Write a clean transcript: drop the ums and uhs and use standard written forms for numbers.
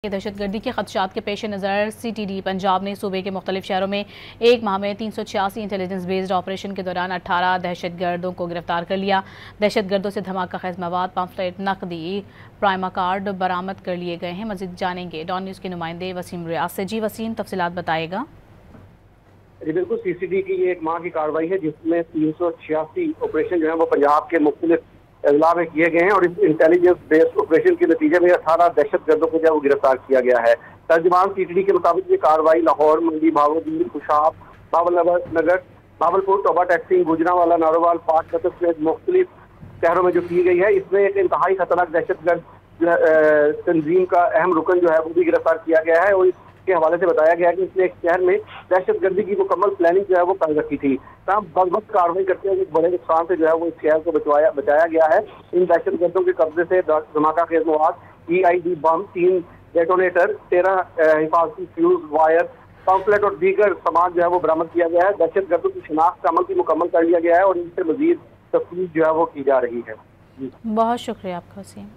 दहशतगर्दी के खदशात के पेश नज़र CTD पंजाब ने सूबे के मुख्तलिफ शहरों में एक माह में 386 इंटेलिजेंस बेस्ड ऑपरेशन के दौरान 18 दहशतगर्दों को गिरफ्तार कर लिया। दहशतगर्दों से धमाका खेज मवाद, पम्फलेट, नकदी, प्राइमा कार्ड बरामद कर लिए गए हैं। मजीद जानेंगे डॉन न्यूज़ के नुमाइंदे वसीम रियाज से। जी वसीम, तफसीलात बताएगा। जी बिल्कुल, CCD की ये एक माह की कार्रवाई है जिसमें 386 ऑपरेशन जो है वो पंजाब के मुख्तलिफ अजला में किए गए हैं और इस इंटेलिजेंस बेस्ड ऑपरेशन के नतीजे में 18 दहशतगर्दों को जो है वो गिरफ्तार किया गया है। तर्जमान CCD के मुताबिक ये कार्रवाई लाहौर, मंडी, भावलपुर, खुशाब, बाबरनगर, भावलपुर, टोबा टैक्सी, गुजरावाला, नारोवाल, पाक समेत मुख्तलिफ शहरों में जो की गई है। इसमें एक इंतहाई खतरनाक दहशतगर्द तंजीम का अहम रुकन जो है वो भी गिरफ्तार किया गया है और इसके हवाले से बताया गया है कि इसने एक शहर में दहशतगर्दी की मुकम्मल प्लानिंग जो है वो कर रखी थी। तमाम बदबख्त कार्रवाई करते हुए एक बड़े नुकसान से जो है वो इस शहर को बचाया गया है। इन दहशतगर्दों के कब्जे से धमाका खेज मवाद, EID बम, 3 डेटोनेटर, 13 हिफाजती फ्यूज, वायर, पम्फलेट और दीगर सामान जो है वो बरामद किया गया है। दहशतगर्दों की शिनाख्त का अमल भी मुकम्मल कर लिया गया है और इनसे मजीद तफ्तीश जो है वो की जा रही है। बहुत शुक्रिया आपका वसीम।